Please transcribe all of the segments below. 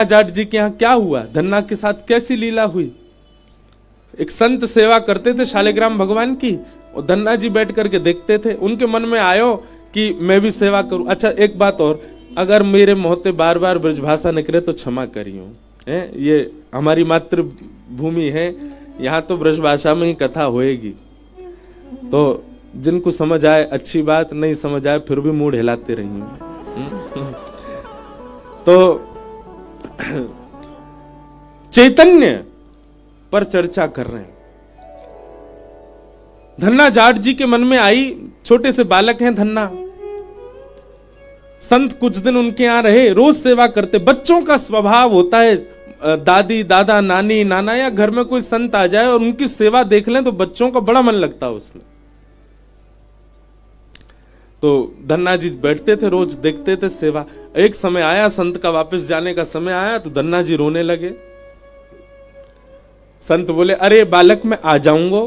जाट जी के यहाँ क्या हुआ, धन्ना के साथ कैसी लीला हुई। एक संत सेवा करते थे शालिग्राम भगवान की, और धन्ना जी बैठ करके देखते थे। उनके मन में आयो कि मैं भी सेवा करूं। अच्छा एक बात और, अगर मेरे मोहते बार बार ब्रजभाषा निकले तो क्षमा करियो, ये हमारी मातृभूमि है, यहाँ तो ब्रजभाषा में ही कथा होएगी। तो जिनको समझ आए अच्छी बात, नहीं समझ आए फिर भी मूड हिलाते रहिए। तो चैतन्य पर चर्चा कर रहे हैं। धन्ना जाट जी के मन में आई, छोटे से बालक हैं धन्ना, संत कुछ दिन उनके यहां रहे, रोज सेवा करते। बच्चों का स्वभाव होता है, दादी दादा नानी नाना या घर में कोई संत आ जाए और उनकी सेवा देख लें तो बच्चों का बड़ा मन लगता है उसमें। तो धन्ना जी बैठते थे, रोज देखते थे सेवा। एक समय आया, संत का वापस जाने का समय आया, तो धन्ना जी रोने लगे। संत बोले, अरे बालक मैं आ जाऊंगा,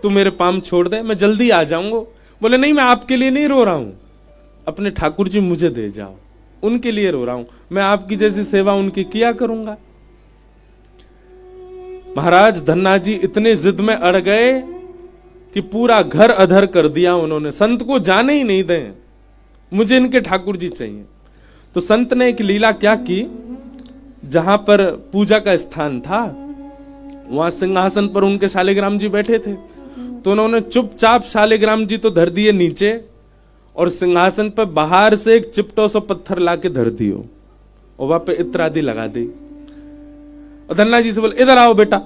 तू मेरे पाम छोड़ दे, मैं जल्दी आ जाऊंगा। बोले नहीं, मैं आपके लिए नहीं रो रहा हूं, अपने ठाकुर जी मुझे दे जाओ, उनके लिए रो रहा हूं, मैं आपकी जैसी सेवा उनकी किया करूंगा। महाराज धन्ना जी इतने जिद में अड़ गए कि पूरा घर अधर कर दिया उन्होंने, संत को जाने ही नहीं दें, मुझे इनके ठाकुर जी चाहिए। तो संत ने एक लीला क्या की, जहां पर पूजा का स्थान था वहां सिंहासन पर उनके शालिग्राम जी बैठे थे, तो उन्होंने चुपचाप शालिग्राम जी तो धर दिए नीचे, और सिंहासन पर बाहर से एक चिपटो सा पत्थर लाके धर दियो और वहां पे इत्र आदि लगा दी। और धन्ना जी से बोले, इधर आओ बेटा,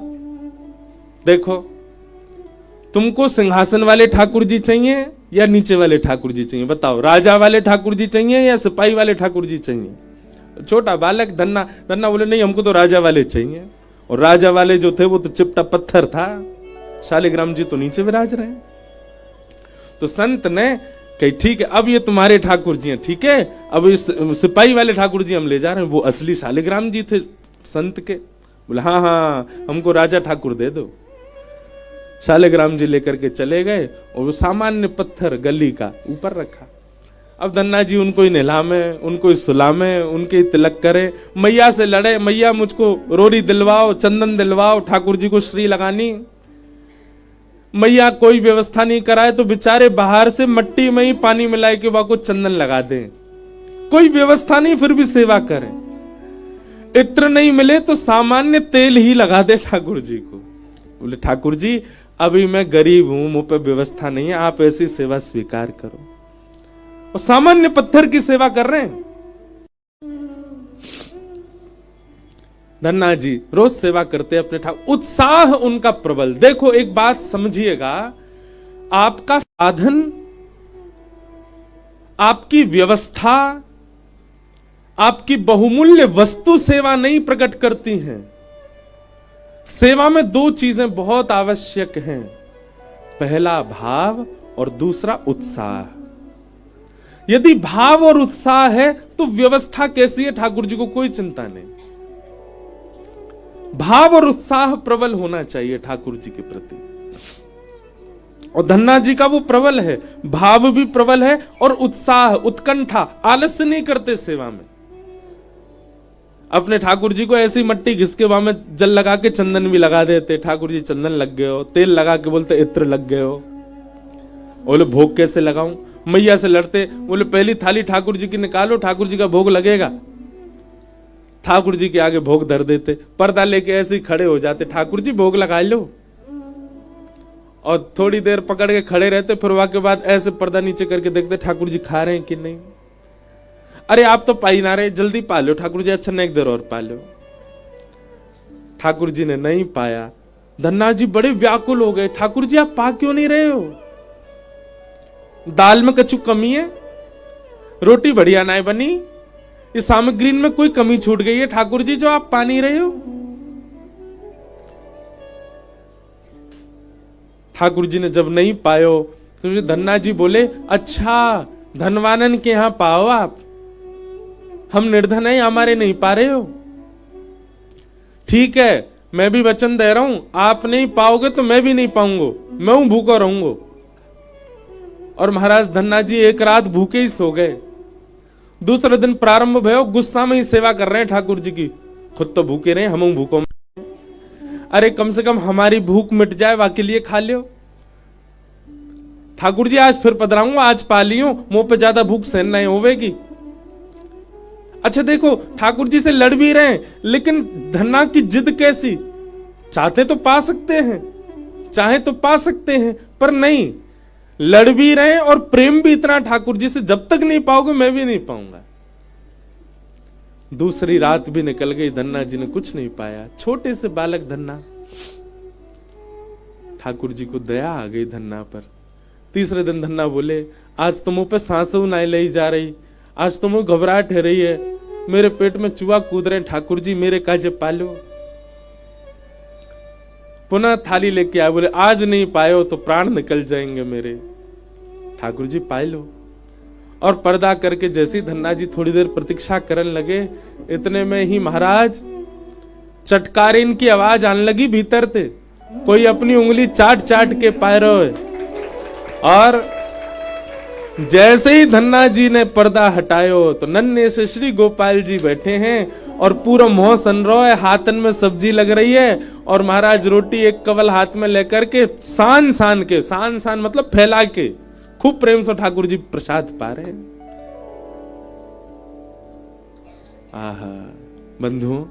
देखो तुमको सिंहासन वाले ठाकुर जी चाहिए या नीचे वाले ठाकुर जी चाहिए, बताओ, राजा वाले ठाकुर जी चाहिए या सिपाही वाले ठाकुर जी चाहिए। छोटा बालक धन्ना बोले, नहीं हमको तो राजा वाले चाहिए। और राजा वाले जो थे वो तो चिपटा पत्थर था, शालिग्राम जी तो नीचे विराज रहे। तो संत ने कही, ठीक है अब ये तुम्हारे ठाकुर जी हैं, ठीक है, अब इस सिपाही वाले ठाकुर जी हम ले जा रहे हैं। वो असली शालिग्राम जी थे संत के। बोले हाँ हाँ हमको राजा ठाकुर दे दो। शालिग्राम जी लेकर के चले गए और वो सामान्य पत्थर गली का ऊपर रखा। अब धन्ना जी उनको ही नहलामे, उनको ही सुलामे, उनके ही तिलक करे, मैया से लड़े, मैया मुझको रोरी दिलवाओ, चंदन दिलवाओ, ठाकुर जी को श्री लगानी। मैया कोई व्यवस्था नहीं कराए तो बेचारे बाहर से मट्टी में ही पानी मिलाए के वहां को चंदन लगा दें, कोई व्यवस्था नहीं फिर भी सेवा करें। इत्र नहीं मिले तो सामान्य तेल ही लगा दे ठाकुर जी को। बोले ठाकुर जी अभी मैं गरीब हूं, मुंह पे व्यवस्था नहीं है, आप ऐसी सेवा स्वीकार करो। और सामान्य पत्थर की सेवा कर रहे हैं। धन्ना जी रोज सेवा करते अपने ठाकुर, उत्साह उनका प्रबल। देखो एक बात समझिएगा, आपका साधन, आपकी व्यवस्था, आपकी बहुमूल्य वस्तु सेवा नहीं प्रकट करती हैं। सेवा में दो चीजें बहुत आवश्यक हैं, पहला भाव और दूसरा उत्साह। यदि भाव और उत्साह है तो व्यवस्था कैसी है ठाकुर जी को कोई चिंता नहीं। भाव और उत्साह प्रबल होना चाहिए ठाकुर जी के प्रति, और धन्ना जी का वो प्रबल है, भाव भी प्रबल है और उत्साह, उत्कंठा, आलस्य नहीं करते सेवा में। अपने ठाकुर जी को ऐसी मट्टी घिस के वहां में जल लगा के चंदन भी लगा देते, ठाकुर जी चंदन लग गए हो, तेल लगा के बोलते इत्र लग गए हो। बोले भोग कैसे लगाऊं, मैया से लड़ते, बोले पहली थाली ठाकुर जी की निकालो, ठाकुर जी का भोग लगेगा। ठाकुर जी के आगे भोग धर देते, पर्दा लेके ऐसे ही खड़े हो जाते, ठाकुर जी भोग लगा लो। और थोड़ी देर पकड़ के खड़े रहते, फिर वहां के बाद ऐसे पर्दा नीचे करके देखते ठाकुर जी खा रहे हैं कि नहीं। अरे आप तो पाई ना रहे, जल्दी पा लो ठाकुर जी, अच्छा एक देर और पा लो। ठाकुर जी ने नहीं पाया। धन्ना जी बड़े व्याकुल हो गए, ठाकुर जी आप पा क्यों नहीं रहे हो, दाल में कछु कमी है, रोटी बढ़िया ना बनी, इस सामग्री में कोई कमी छूट गई है ठाकुर जी जो आप पा नहीं रहे हो। ठाकुर जी ने जब नहीं पायो तो धन्ना जी बोले, अच्छा धनवानन के यहां पाओ आप, हम निर्धन है हमारे नहीं पा रहे हो। ठीक है मैं भी वचन दे रहा हूं, आप नहीं पाओगे तो मैं भी नहीं पाऊंगा, मैं हूं भूखा रहूंगा। और महाराज धन्ना जी एक रात भूखे ही सो गए। दूसरे दिन प्रारंभ भयो, गुस्सा में ही सेवा कर रहे हैं ठाकुर जी की, खुद तो भूखे रहे, हम भूखों में। अरे कम से कम हमारी भूख मिट जाए, वाके लिए खा लियो। ठाकुर जी आज फिर पधराऊंगा, आज पा लियो, मुंह पे ज्यादा भूख सहन नहीं होवेगी। अच्छा देखो, ठाकुर जी से लड़ भी रहे हैं, लेकिन धन्ना की जिद कैसी, चाहते तो पा सकते हैं, चाहे तो पा सकते हैं, पर नहीं, लड़ भी रहे हैं और प्रेम भी इतना ठाकुर जी से, जब तक नहीं पाओगे मैं भी नहीं पाऊंगा। दूसरी रात भी निकल गई, धन्ना जी ने कुछ नहीं पाया। छोटे से बालक धन्ना, ठाकुर जी को दया आ गई धन्ना पर। तीसरे दिन धन्ना बोले, आज तो मुंह पे सांसों नहीं लाई जा रही, आज तो मुंह घबराहट हो रही है, मेरे पेट में चूहा कूद रहे, ठाकुर जी मेरे काजे पालो। पुनः थाली लेके आए, बोले आज नहीं पायो तो प्राण निकल जाएंगे मेरे। ठाकुर जी पाए लो। और पर्दा करके जैसे ही धन्ना जी थोड़ी देर प्रतीक्षा करने लगे, इतने में ही महाराज चटकारीन की आवाज आने लगी भीतर से, कोई अपनी उंगली चाट चाट के पाए रहे। और जैसे ही धन्ना जी ने पर्दा हटायो तो नन्हे से श्री गोपाल जी बैठे हैं और पूरा मोह सन रहा है, हाथन में सब्जी लग रही है और महाराज रोटी एक कवल हाथ में लेकर के सान सान मतलब फैला के खूब प्रेम से ठाकुर जी प्रसाद पा रहे। आहा बंधुओं,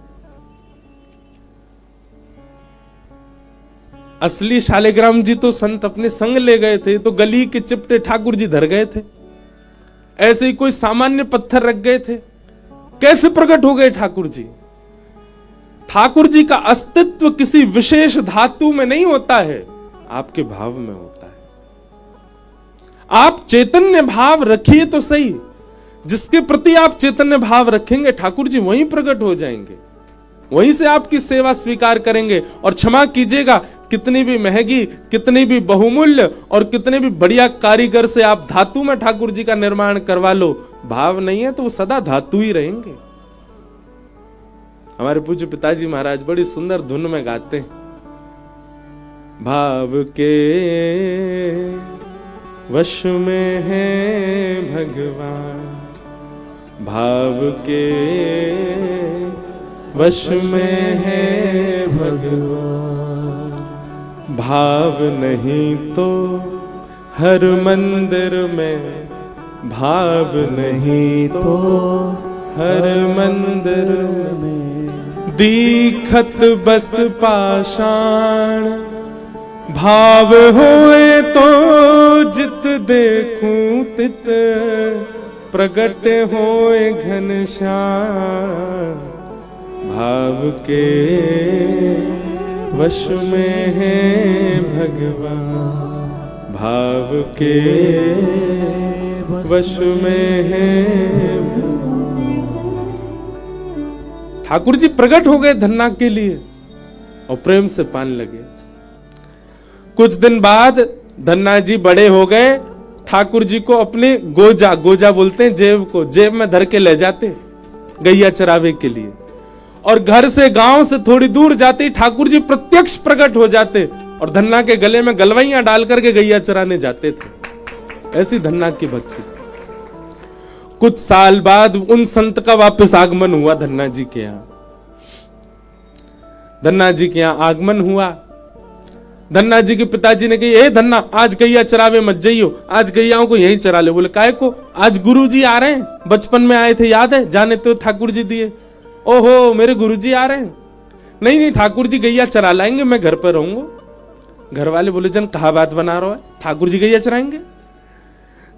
असली शालिग्राम जी तो संत अपने संग ले गए थे, तो गली के चिपटे ठाकुर जी धर गए थे। ऐसे ही कोई सामान्य पत्थर रख गए थे, कैसे प्रकट हो गए ठाकुर जी? ठाकुर जी का अस्तित्व किसी विशेष धातु में नहीं होता है, आपके भाव में होता है। आप चैतन्य भाव रखिए तो सही, जिसके प्रति आप चैतन्य भाव रखेंगे ठाकुर जी वहीं प्रकट हो जाएंगे, वहीं से आपकी सेवा स्वीकार करेंगे। और क्षमा कीजिएगा, कितनी भी महंगी, कितनी भी बहुमूल्य और कितने भी बढ़िया कारीगर से आप धातु में ठाकुर जी का निर्माण करवा लो, भाव नहीं है तो वो सदा धातु ही रहेंगे। हमारे पूज्य पिताजी महाराज बड़ी सुंदर धुन में गाते हैं, भाव के वश में है भगवान, भाव के वश में है भगवान, भाव नहीं तो हर मंदिर में, भाव नहीं तो हर मंदिर में, दीखत बस पाषाण, भाव होए तो जित देखूं तित, प्रगट होए घनश्याम, भाव के वश में है भगवान, भाव के वश में है। ठाकुर जी प्रकट हो गए धन्ना के लिए और प्रेम से पाने लगे। कुछ दिन बाद धन्ना जी बड़े हो गए, ठाकुर जी को अपने गोजा, गोजा बोलते हैं जेब को, जेब में धर के ले जाते गैया चरावे के लिए, और घर से गांव से थोड़ी दूर जाते ठाकुर जी प्रत्यक्ष प्रकट हो जाते और धन्ना के गले में गलवैयां डाल करके गैया चराने जाते थे। ऐसी धन्ना की भक्ति। कुछ साल बाद उन संत का वापस आगमन हुआ धन्ना जी के यहां। धन्ना जी के यहां आगमन हुआ। धन्ना जी के पिताजी ने कही, धन्ना आज गैया चरावे मत जाइयो, आज गैयाओं को यहीं चरा ले। बोले काहे को? आज गुरु जी आ रहे हैं, बचपन में आए थे याद है, जाने तो ठाकुर जी दिए। ओहो मेरे गुरु जी आ रहे हैं। नहीं नहीं ठाकुर जी गैया चरा लाएंगे, मैं घर पर रहूंगा। घर वाले बोले जन कहा बात बना रहा है, ठाकुर जी गैया चराएंगे।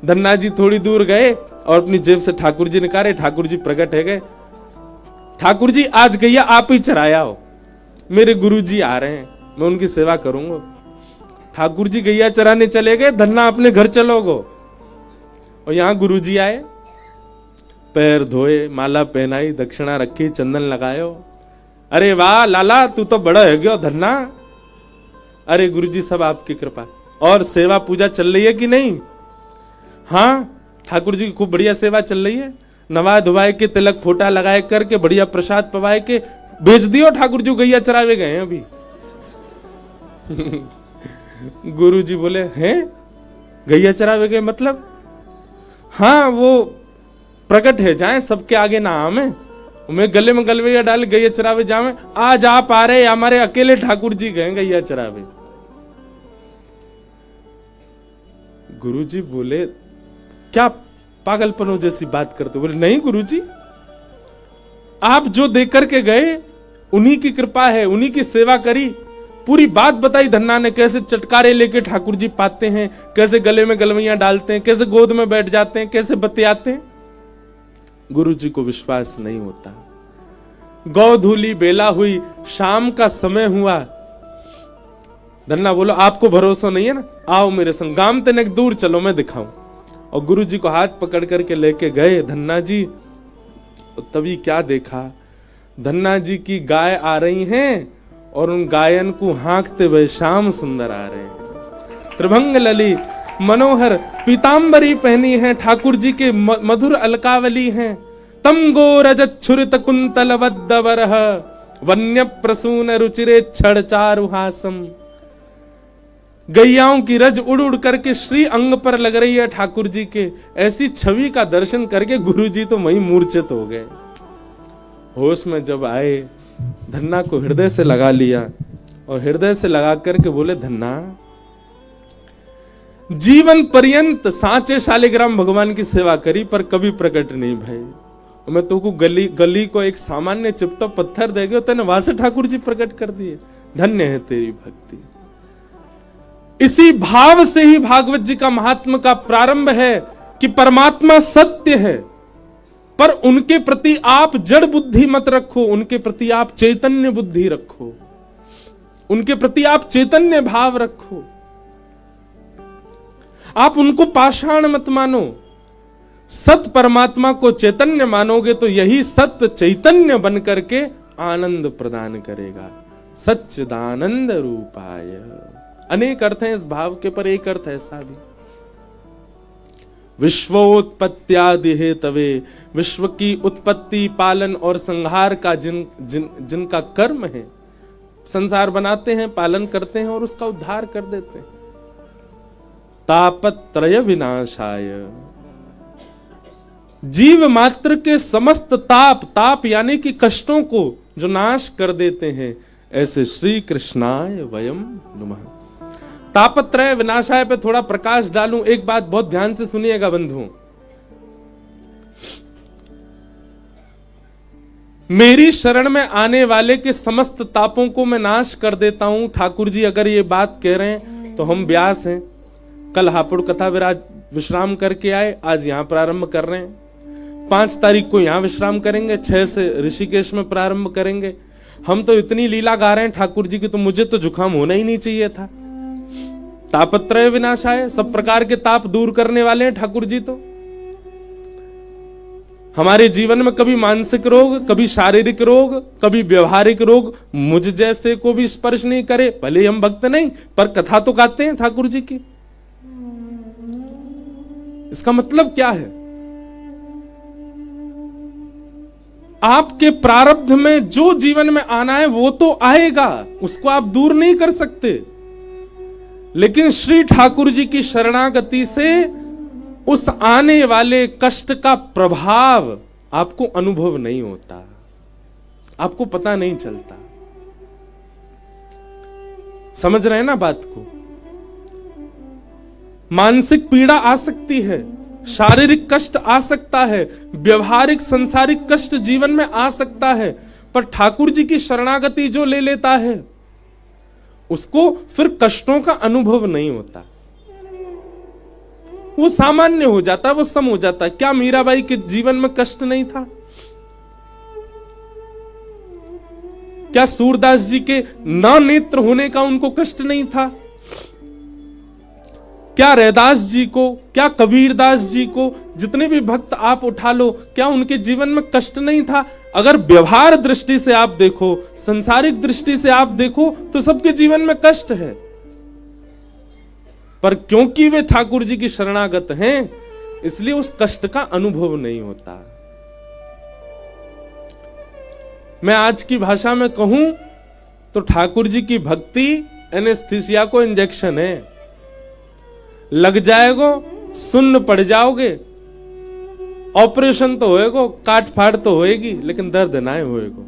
धन्ना जी थोड़ी दूर गए और अपनी जेब से ठाकुर जी निकाले, ठाकुर जी प्रकट है गए। ठाकुर जी आज गैया आप ही चराया हो, मेरे गुरु जी आ रहे हैं, मैं उनकी सेवा करूंगा। ठाकुर जी गैया चराने चले गए, धन्ना अपने घर चलोगो। और यहां गुरु जी आए, पैर धोए, माला पहनाई, दक्षिणा रखी, चंदन लगायो। अरे वाह लाला तू तो बड़ा है गयो धन्ना। अरे गुरुजी सब आपकी कृपा। और सेवा पूजा चल रही है कि नहीं? हाँ ठाकुर जी की खूब बढ़िया सेवा चल रही है। नवा धुवाए के, तिलक फोटा लगाए करके, बढ़िया प्रसाद पवाए के भेज दियो ठाकुर जी गैया चरावे गए हैं अभी। गुरु जी बोले हैं गैया चरावे गए मतलब? हाँ वो प्रकट है, जाए सबके आगे ना आमे, मैं गले में गलवैया डाल गैया चरावे जावे, आज आप आ रहे, हमारे अकेले ठाकुर जी गए गैया चरावे। गुरुजी बोले क्या पागलपनों जैसी बात करते? बोले नहीं गुरुजी, आप जो देकर के गए उन्हीं की कृपा है, उन्हीं की सेवा करी। पूरी बात बताई धन्ना ने, कैसे चटकारे लेके ठाकुर जी पाते हैं, कैसे गले में गलवैया डालते हैं, कैसे गोद में बैठ जाते हैं, कैसे बतियाते हैं। गुरु जी को विश्वास नहीं होता। गौधूली बेला हुई, शाम का समय हुआ। धन्ना बोलो आपको भरोसा नहीं है ना, आओ मेरे संग, गांव तक दूर चलो मैं दिखाऊं। और गुरु जी को हाथ पकड़ करके लेके गए धन्ना जी। तभी क्या देखा, धन्ना जी की गाय आ रही हैं और उन गायन को हाँकते हुए श्याम सुंदर आ रहे हैं। त्रिभंग लली मनोहर पीतांबरी पहनी है, ठाकुर जी के मधुर अलकावली हैं। तम गो रजत छुरित कुंतल वद्दवरह, वन्य प्रसून रुचिरे छड़ चारुहासम। गैयाओं की रज उड़ उड़ करके श्री अंग पर लग रही है ठाकुर जी के। ऐसी छवि का दर्शन करके गुरु जी तो वहीं मूर्छित हो गए। होश में जब आए, धन्ना को हृदय से लगा लिया और हृदय से लगा करके बोले, धन्ना जीवन पर्यंत सांचे शालिग्राम भगवान की सेवा करी पर कभी प्रकट नहीं भय। मैं तो को गली को एक सामान्य चिपटा पत्थर दे गए, तेने वहां से ठाकुर जी प्रकट कर दिए। धन्य है तेरी भक्ति। इसी भाव से ही भागवत जी का महात्मा का प्रारंभ है कि परमात्मा सत्य है, पर उनके प्रति आप जड़ बुद्धि मत रखो, उनके प्रति आप चैतन्य बुद्धि रखो, उनके प्रति आप चैतन्य भाव रखो। आप उनको पाषाण मत मानो, सत परमात्मा को चैतन्य मानोगे तो यही सत्य चैतन्य बन करके आनंद प्रदान करेगा। सच्चिदानंद रूपाय। अनेक अर्थ हैं इस भाव के, पर एक अर्थ ऐसा भी, विश्वोत्पत्त्यादि हेतवे, विश्व की उत्पत्ति पालन और संहार का जिनका कर्म है, संसार बनाते हैं, पालन करते हैं और उसका उद्धार कर देते हैं। तापत्रय विनाशाय, जीव मात्र के समस्त ताप यानी कि कष्टों को जो नाश कर देते हैं, ऐसे श्री कृष्णाय वयम नमः। तापत्रय विनाशाय पे थोड़ा प्रकाश डालूं। एक बात बहुत ध्यान से सुनिएगा बंधुओं, मेरी शरण में आने वाले के समस्त तापों को मैं नाश कर देता हूं। ठाकुर जी अगर ये बात कह रहे हैं तो हम व्यास हैं, कल हापुड़ कथा विराज विश्राम करके आए, आज यहां प्रारंभ कर रहे हैं। 5 तारीख को यहां विश्राम करेंगे, 6 से ऋषिकेश में प्रारंभ करेंगे। हम तो इतनी लीला गा रहे हैं ठाकुर जी की, तो मुझे तो जुकाम होना ही नहीं चाहिए था। तापत्रय विनाशाय, सब प्रकार के ताप दूर करने वाले हैं ठाकुर जी। तो हमारे जीवन में कभी मानसिक रोग, कभी शारीरिक रोग, कभी व्यवहारिक रोग मुझ जैसे को भी स्पर्श नहीं करे। भले हम भक्त नहीं, पर कथा तो गाते हैं ठाकुर जी की। इसका मतलब क्या है? आपके प्रारब्ध में जो जीवन में आना है वो तो आएगा, उसको आप दूर नहीं कर सकते। लेकिन श्री ठाकुर जी की शरणागति से उस आने वाले कष्ट का प्रभाव आपको अनुभव नहीं होता, आपको पता नहीं चलता। समझ रहे हैं ना बात को? मानसिक पीड़ा आ सकती है, शारीरिक कष्ट आ सकता है, व्यवहारिक संसारिक कष्ट जीवन में आ सकता है, पर ठाकुर जी की शरणागति जो ले लेता है उसको फिर कष्टों का अनुभव नहीं होता। वो सामान्य हो जाता है, वो सम हो जाता है। क्या मीराबाई के जीवन में कष्ट नहीं था? क्या सूरदास जी के ना नेत्र होने का उनको कष्ट नहीं था? क्या रैदास जी को, क्या कबीरदास जी को, जितने भी भक्त आप उठा लो, क्या उनके जीवन में कष्ट नहीं था? अगर व्यवहार दृष्टि से आप देखो, संसारिक दृष्टि से आप देखो, तो सबके जीवन में कष्ट है, पर क्योंकि वे ठाकुर जी की शरणागत हैं, इसलिए उस कष्ट का अनुभव नहीं होता। मैं आज की भाषा में कहूं तो ठाकुर जी की भक्ति एनेस्थीसिया को इंजेक्शन है। लग जाएगा, सुन्न पड़ जाओगे ऑपरेशन तो होएगो, काट फाड़ तो होएगी, लेकिन दर्द ना होएगो।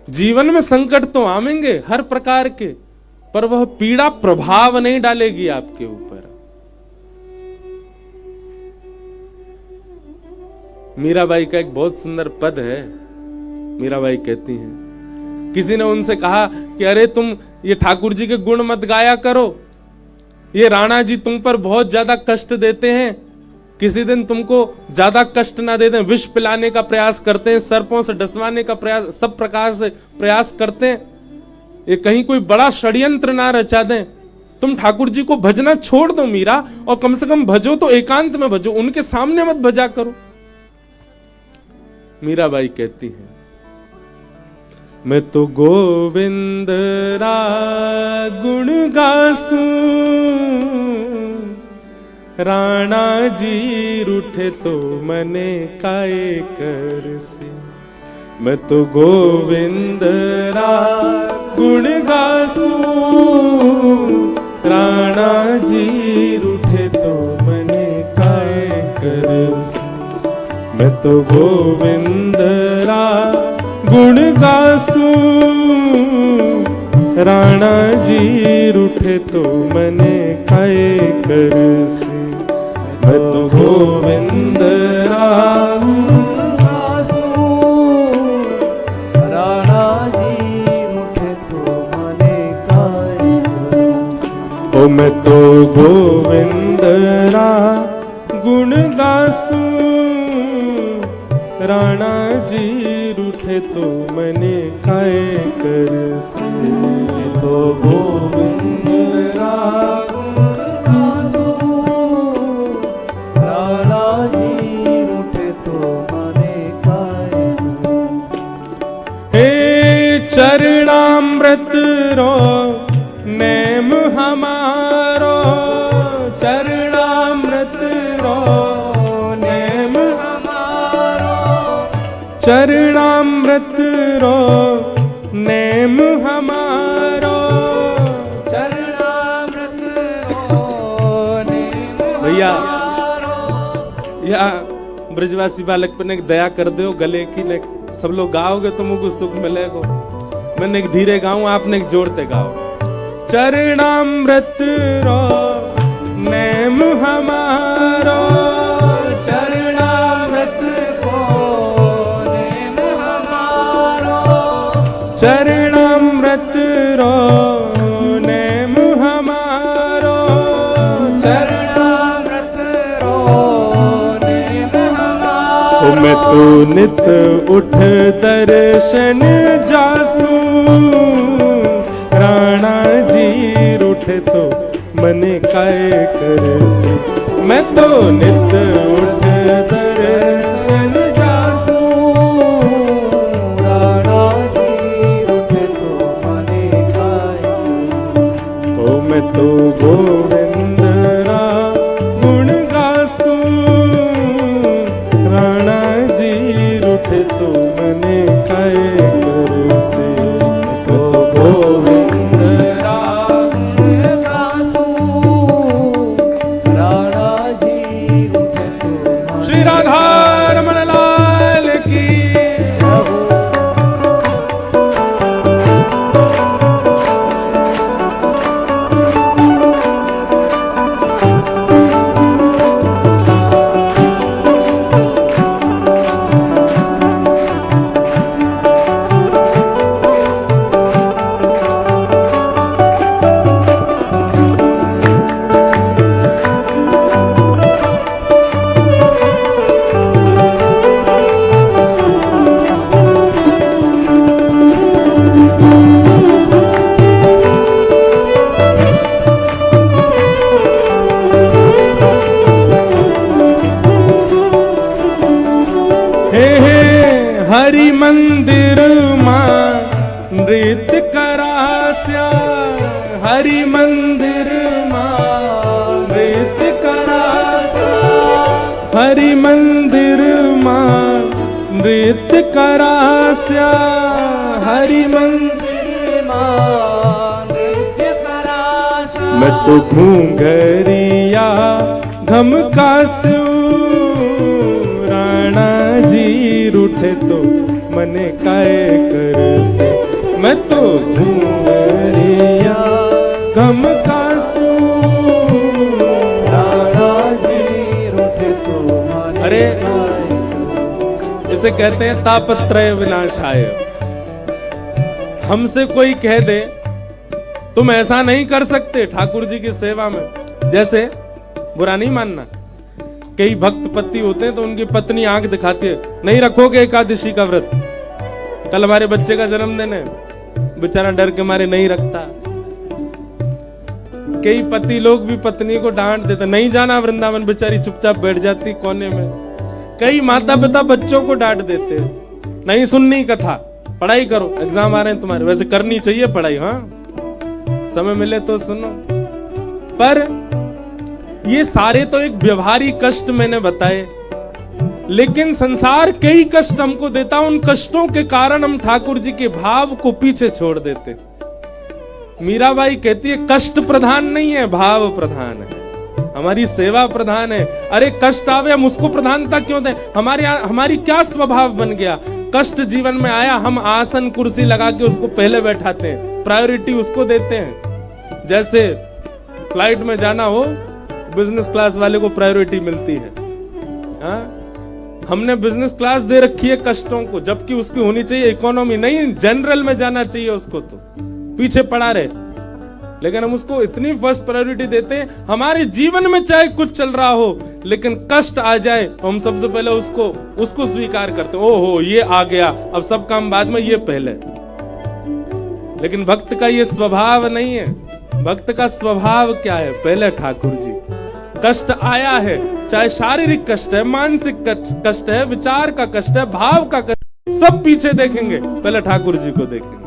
जीवन में संकट तो आवेंगे हर प्रकार के, पर वह पीड़ा प्रभाव नहीं डालेगी आपके ऊपर। मीराबाई का एक बहुत सुंदर पद है। मीराबाई कहती हैं, किसी ने उनसे कहा कि अरे तुम ये ठाकुर जी के गुण मत गाया करो, ये राणा जी तुम पर बहुत ज्यादा कष्ट देते हैं, किसी दिन तुमको ज्यादा कष्ट ना दे दें, विष पिलाने का प्रयास करते हैं, सर्पों से डसवाने का प्रयास, सब प्रकार से प्रयास करते हैं, ये कहीं कोई बड़ा षड्यंत्र ना रचा दें। तुम ठाकुर जी को भजना छोड़ दो मीरा, और कम से कम भजो तो एकांत में भजो, उनके सामने मत भजा करो। मीराबाई कहती है, मैं तो गोविंद रा गुण गासूं, राणा जी रूठे तो मने काए करसी। मैं तो गोविंद रा गुण गासूं, राणा जी रूठे तो मने काए करसी। मैं तो गोविंद रा गुण गासूं, राणा जी रूठे तो मने काए करसी। मैं तो गोविंद रा गुण गासूं, राणा जी रूठे तो मने काए करसी। ओ मैं तो गोविंद रा गुण गासूं, राणा जी रूठे तो मने खाए करसी। तो गोविंद रा गुण गासूं, राणा जी रूठे तो मने खाए करसी। हे चरणामृत रो नेम हमारो, चरणामृत रो नेम हमारो, चरणामृत रो नेम हमारो, चरणामृत रो नेम। भैया या ब्रजवासी बालक पर एक दया कर दो, गले की ने सब लोग गाओगे तो मुझको सुख मिलेगा। मैंने एक धीरे गाऊं, आपने एक जोड़ते गाओ। चरणामृत रो नेम हमारो, चरणामृत को नेम हमारो, चरणामृत रो नेम हमारो, चरणामृत रो नेम हमारो। मैं तो नित उठ दर्शन जासूं, राणा जी रूठे तो मने काए करसी। मैं तो नित उठ दर्शन जासूं, राणा जी रूठे तो मने काए करसी। ओ मैं तो गोविंद रा गुण गासूं, राणा जी रूठे तो मने काए करसी। तो गोविंद रा गुण गासूं, राणा जी रूठे तो। श्री राधा रमण लाल की। हरि मंदिर मां नृत्य करास्या, हरि मंदिर मां नृत्य करास्या, हरि मंदिर मां नृत्य करास्या, हरि मंदिर मां नृत्य करास्या। मैं तो घूंघरिया धमकासूं, राणा जी रूठे तो मने काए कर से, मैं तो घूमरिया गम कासू, राणा जी रूठे तो मने। अरे इसे कहते हैं तापत्रय विनाशाय। हमसे कोई कह दे तुम ऐसा नहीं कर सकते ठाकुर जी की सेवा में, जैसे बुरा नहीं मानना, कई भक्त पति होते हैं तो उनकी पत्नी आंख दिखाती है, नहीं रखोगे एकादशी का व्रत, कल हमारे बच्चे का जन्मदिन है, बेचारा डर के मारे नहीं रखता। कई पति लोग भी पत्नी को डांट देते, नहीं जाना वृंदावन, बेचारी चुपचाप बैठ जाती कोने में। कई माता पिता बच्चों को डांट देते, नहीं सुननी कथा, पढ़ाई करो, एग्जाम आ रहे हैं तुम्हारे, वैसे करनी चाहिए पढ़ाई, हाँ समय मिले तो सुनो। पर ये सारे तो एक व्यवहारिक कष्ट मैंने बताए, लेकिन संसार कई कष्ट हमको देता, उन कष्टों के कारण हम ठाकुर जी के भाव को पीछे छोड़ देते। मीराबाई कहती है कष्ट प्रधान नहीं है, भाव प्रधान है, हमारी सेवा प्रधान है। अरे कष्ट आवे हम उसको प्रधानता क्यों दें? हमारी क्या स्वभाव बन गया, कष्ट जीवन में आया हम आसन कुर्सी लगा के उसको पहले बैठाते हैं, प्रायोरिटी उसको देते हैं। जैसे फ्लाइट में जाना हो, बिजनेस क्लास वाले को प्रायोरिटी मिलती है, हाँ? हमने बिजनेस क्लास दे रखी है कष्टों को, जबकि उसकी होनी चाहिए इकोनॉमी, नहीं जनरल में जाना चाहिए उसको, तो पीछे पड़ा रहे, लेकिन हम उसको इतनी फर्स्ट प्रायोरिटी देते हैं। हमारे जीवन में चाहे कुछ चल रहा हो, लेकिन कष्ट आ जाए तो हम सबसे पहले उसको स्वीकार करते हैं, ओहो ये आ गया, अब सब काम बाद में, ये पहले। लेकिन भक्त का ये स्वभाव नहीं है। भक्त का स्वभाव क्या है? पहले ठाकुर जी। कष्ट आया है, चाहे शारीरिक कष्ट है, मानसिक कष्ट है, विचार का कष्ट है, भाव का कष्ट, सब पीछे देखेंगे, पहले ठाकुर जी को देखेंगे।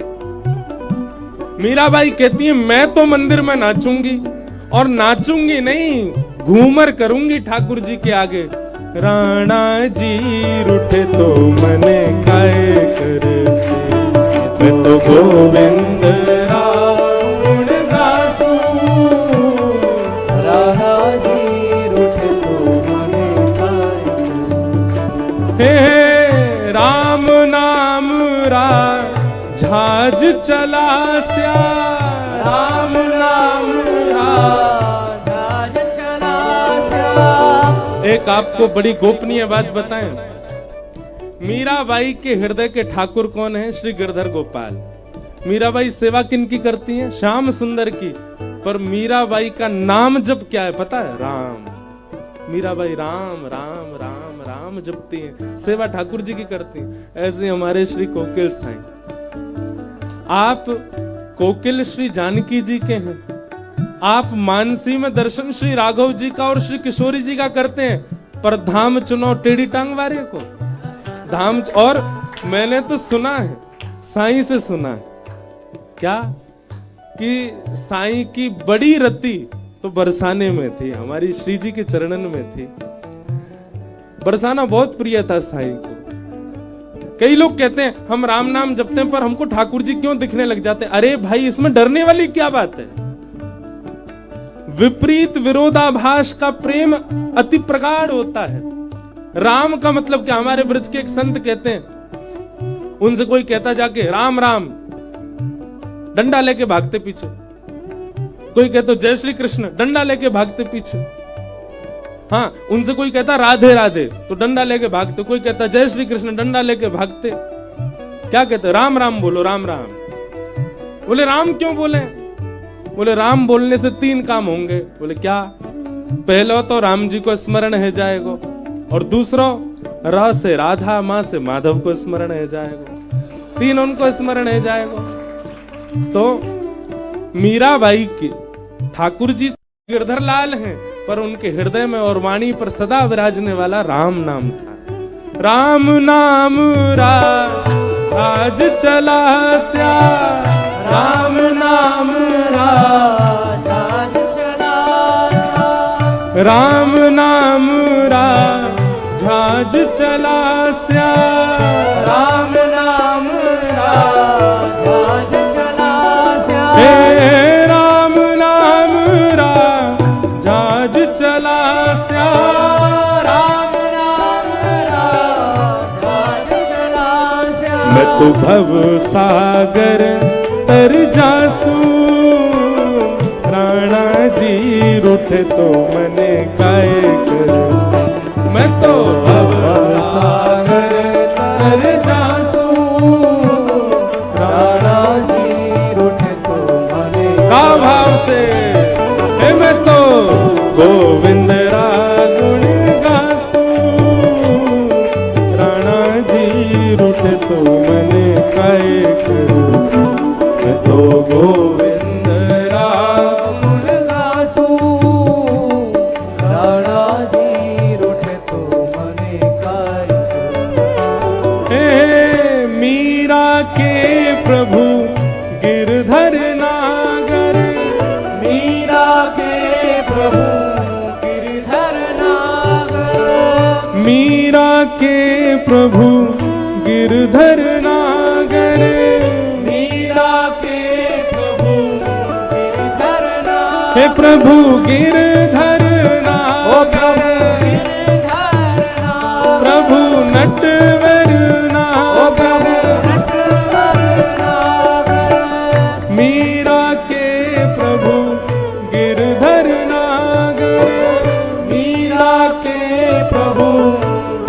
मीराबाई कहती है मैं तो मंदिर में नाचूंगी, और नाचूंगी नहीं, घूमर करूंगी ठाकुर जी के आगे। राणा जी रूठे तो मने काए कर से, मैं तो गोविंद राम दासू, राणा जी रूठे तो मने काए कर। हे राम नाम झाज चला स्या, राम नाम झाज चला स्या। एक आपको बड़ी गोपनीय बात बताएं, मीराबाई के हृदय के ठाकुर कौन है? श्री गिरधर गोपाल। मीराबाई सेवा किनकी करती है? श्याम सुंदर की। पर मीराबाई का नाम जप क्या है पता है? राम। मीराबाई राम राम राम राम जपती हैं, सेवा ठाकुर जी की करती हैं। ऐसे हमारे श्री कोकिल साईं, आप कोकिल श्री जानकी जी के हैं, आप मानसी में दर्शन श्री राघव जी का और श्री किशोरी जी का करते हैं, पर धाम चुनो टेढ़ी टांग वाले को धाम। और मैंने तो सुना है, साईं से सुना है, क्या कि साईं की बड़ी रति तो बरसाने में थी, हमारी श्री जी के चरणन में थी। बरसाना बहुत प्रिय था साईं को। कई लोग कहते हैं हम राम नाम जपते हैं पर हमको ठाकुर जी क्यों दिखने लग जाते हैं? अरे भाई इसमें डरने वाली क्या बात है? विपरीत विरोधाभास का प्रेम अति प्रगाढ़ होता है। राम का मतलब क्या? हमारे ब्रज के एक संत कहते हैं, उनसे कोई कहता जाके राम राम, डंडा लेके भागते पीछे। कोई कहता जय श्री कृष्ण, डंडा लेके भागते पीछे। हाँ, उनसे कोई कहता राधे राधे तो डंडा लेके भागते। कोई कहता जय श्री कृष्ण, डंडा लेके भागते। क्या कहते? राम राम बोलो, राम राम। बोले राम क्यों बोले? बोले राम बोलने से 3 काम होंगे। बोले क्या? पहला तो राम जी को स्मरण है जाएगा, और दूसरा रा से राधा, मां से माधव को स्मरण है जाएगा, 3 उनको स्मरण है जाएगा। तो मीराबाई की ठाकुर जी गिरधर लाल हैं, पर उनके हृदय में और वाणी पर सदा विराजने वाला राम नाम था। राम नाम राज चला स्या, राम नाम राज चला स्या, राम नाम राज चला स्या, राम नाम राज चला स्या। हे राम नाम राज चला स्या, राम नाम तो भव सागर तर जासू, राणा जी रूठे तो मने काय करसू। मैं तो भव सागर तर जासू, राणा जी रूठे तो मने का भाव से हे मैं तो गोविंद रा गुण गासू, राणा जी रूठे तो मने काय करसू। मैं तो गोविंद रा गुण गासू, राणा जी रूठे तो मने काय करसू। हे मीरा के प्रभु गिरधर नागर, मीरा के प्रभु गिरधर नागर, मीरा के प्रभु गिरधर नागर, मीरा के प्रभु गिरधर नागर। हे प्रभु गिरधर नागर, प्रभु नटवर नागर, मीरा के प्रभु गिरधर नागर, मीरा के प्रभु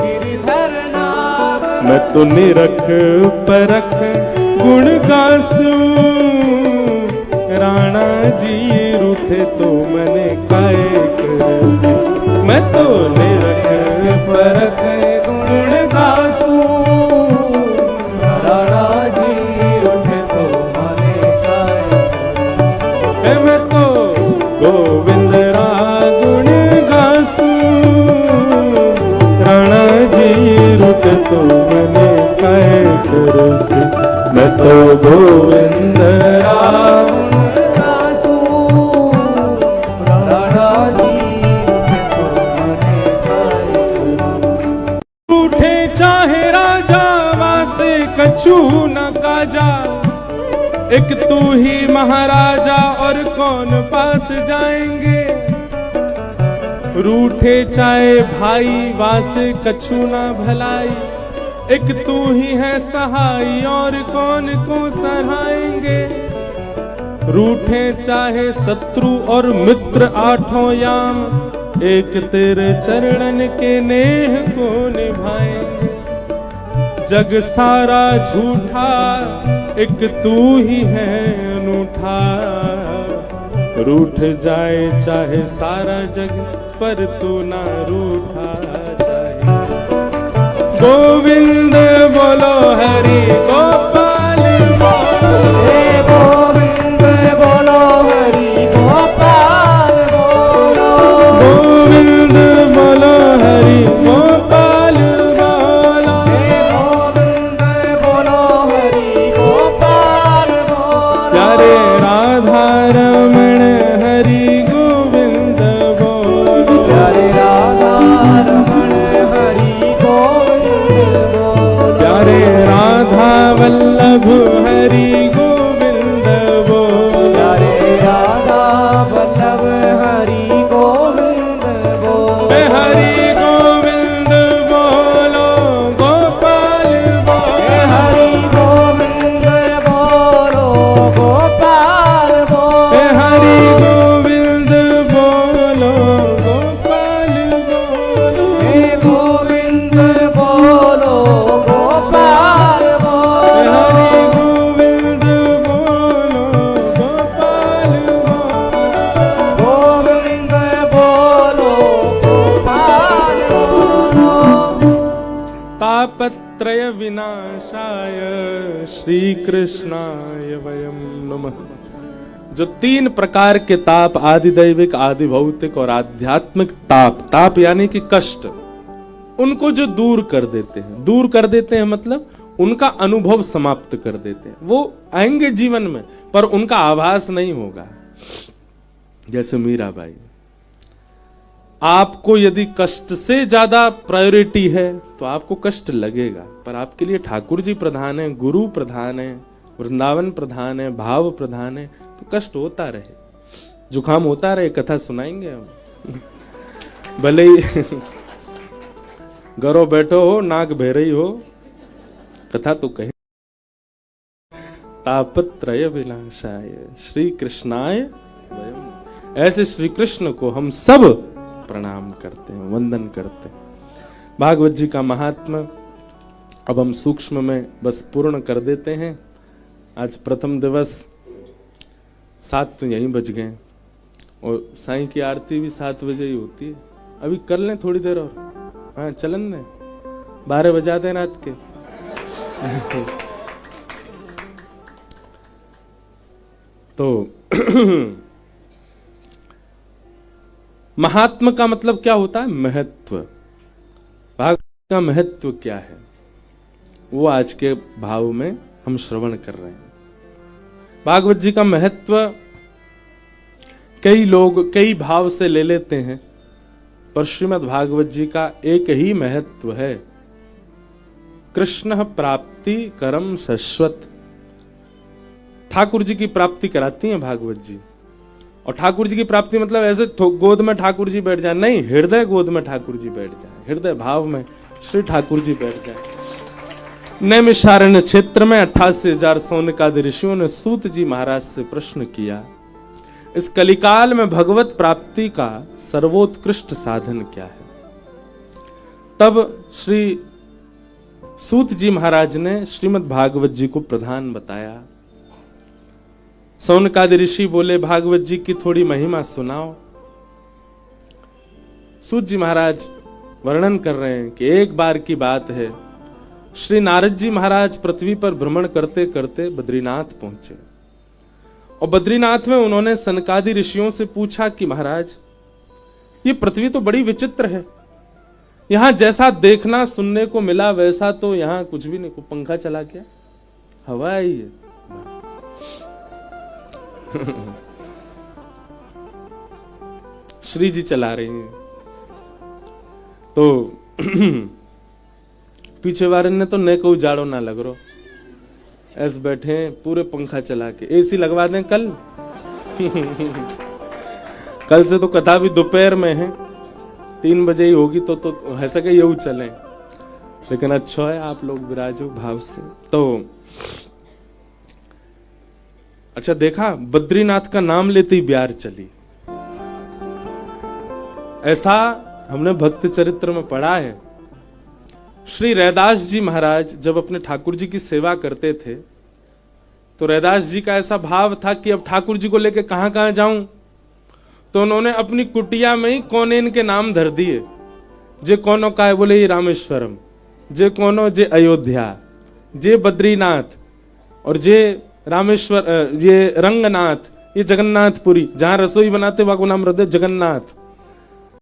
गिरधर नागर। मैं तो निरख परख गुण गासू, राणा जी रूठे तो मने काय करसू। मैं तो निरख परख गुण गासू, राणा जी रूठे तो मने काय करसू। मैं तो गोविंद रा गुण गासू, राणा जी रूठे तो मने काय करसू। मैं तो गोविंद रा गुण गासू, राणा जी रूठे तो मने काय करसू। रूठे चाहे राजा वासे कछु न काजा, एक तू ही महाराजा और कौन पास जाएंगे। रूठे चाहे भाई वासे कछु ना भलाई, एक तू ही है सहाय और कौन को सहाएंगे। रूठे चाहे शत्रु और मित्र आठों याम, एक तेरे चरणन के नेह को निभाएंगे। जग सारा झूठा एक तू ही है अनूठा, रूठ जाए चाहे सारा जग पर तू ना रूठा जाए। गोविंद बोलो हरि गोपाल बोलो, गोविंद बोलो हरि गोपाल बोलो, गोविंद बोलो हरि गोपाल बोलो, गोविंद बोलो हरि गोपाल बोलो। प्यारे राधा रमण हरि गोविंद बोलो, प्यारे राधा रमण हरि गोविंद बोलो, प्यारे राधा वल्लभ हरि गोविंद बोलो, प्यारे राधा वल्लभ हरि गोविंद बोलो। हरि गोविंद बोलो गोपाल बोलो, हरि गोविंद बोलो गोपाल बोलो, हरि गोविंद बोलो गोपाल बोलो, गोविंद बोलो गोपाल बोलो, हरि गोविंद बोलो गोपाल बोलो, गोविंद बोलो गोपाल बोलो। तापत्रय विनाशाय श्री कृष्णाय वयम नमः। जो तीन प्रकार के ताप, आदि दैविक, आदि भौतिक और आध्यात्मिक ताप, ताप यानी कि कष्ट, उनको जो दूर कर देते हैं मतलब उनका अनुभव समाप्त कर देते हैं। वो आएंगे जीवन में पर उनका आभास नहीं होगा। जैसे मीराबाई, आपको यदि कष्ट से ज्यादा प्रायोरिटी है तो आपको कष्ट लगेगा, पर आपके लिए ठाकुर जी प्रधान है, गुरु प्रधान है, वृंदावन प्रधान है, भाव प्रधान है, तो कष्ट होता रहे, जुकाम होता रहे, कथा सुनाएंगे हम। भले ही घरों बैठो हो, नाक बह रही हो, कथा तो कहे। तापत्रय विनाशाय श्री कृष्णाय वयम। ऐसे श्री कृष्ण को हम सब प्रणाम करते हैं, वंदन करते हैं। भागवत जी का महात्मा अब हम सूक्ष्म में बस पूर्ण कर देते हैं। आज प्रथम दिवस, 7 तो यहीं बज गए और साईं की आरती भी 7 बजे ही होती है। अभी कर लें थोड़ी देर और, हाँ चलन दें, 12 बजा दें रात के। तो महात्मा का मतलब क्या होता है? महत्व। भागवत का महत्व क्या है वो आज के भाव में हम श्रवण कर रहे हैं। भागवत जी का महत्व कई लोग कई भाव से ले लेते हैं, पर श्रीमद् भागवत जी का एक ही महत्व है, कृष्ण प्राप्ति करम शाश्वत। ठाकुर जी की प्राप्ति कराती हैं भागवत जी। और ठाकुर जी की प्राप्ति मतलब ऐसे गोद में ठाकुर जी बैठ जाए नहीं, हृदय गोद में ठाकुर जी बैठ जाए, हृदय भाव में श्री ठाकुर जी बैठ जाए। नैमिषारण्य क्षेत्र में 88,000 सौनकादि ऋषियों ने सूत जी महाराज से प्रश्न किया, इस कलिकाल में भगवत प्राप्ति का सर्वोत्कृष्ट साधन क्या है? तब श्री सूत जी महाराज ने श्रीमद् भागवत जी को प्रधान बताया। सौनकादि ऋषि बोले, भागवत जी की थोड़ी महिमा सुनाओ। सूत जी महाराज वर्णन कर रहे हैं कि एक बार की बात है, श्री नारद जी महाराज पृथ्वी पर भ्रमण करते करते बद्रीनाथ पहुंचे और बद्रीनाथ में उन्होंने सनकादि ऋषियों से पूछा कि महाराज ये पृथ्वी तो बड़ी विचित्र है, यहां जैसा देखना सुनने को मिला वैसा तो यहां कुछ भी नहीं, को पंखा चला क्या, हवा आई है। श्री जी चला रही हैं तो पीछे वाले ने तो न को उजाड़ो ना लग रो, ऐसे बैठे पूरे पंखा चला के, एसी लगवा दें कल। कल से तो कथा भी दोपहर में है, 3 बजे ही होगी तो है सके यू चले, लेकिन अच्छा है आप लोग विराजो भाव से। तो अच्छा देखा, बद्रीनाथ का नाम लेते ही ब्यार चली। ऐसा हमने भक्त चरित्र में पढ़ा है। श्री रैदास जी महाराज जब अपने ठाकुर जी की सेवा करते थे तो रैदास जी का ऐसा भाव था कि अब ठाकुर जी को लेके कहां कहां जाऊं, तो उन्होंने अपनी कुटिया में ही कौनेन के नाम धर दिए। जे कोनो का है, बोले ये रामेश्वरम, जे कोनो जे अयोध्या, जे बद्रीनाथ, और जे रामेश्वर, ये रंगनाथ, ये जगन्नाथपुरी, जहां रसोई बनाते वहां को नाम रख दे जगन्नाथ।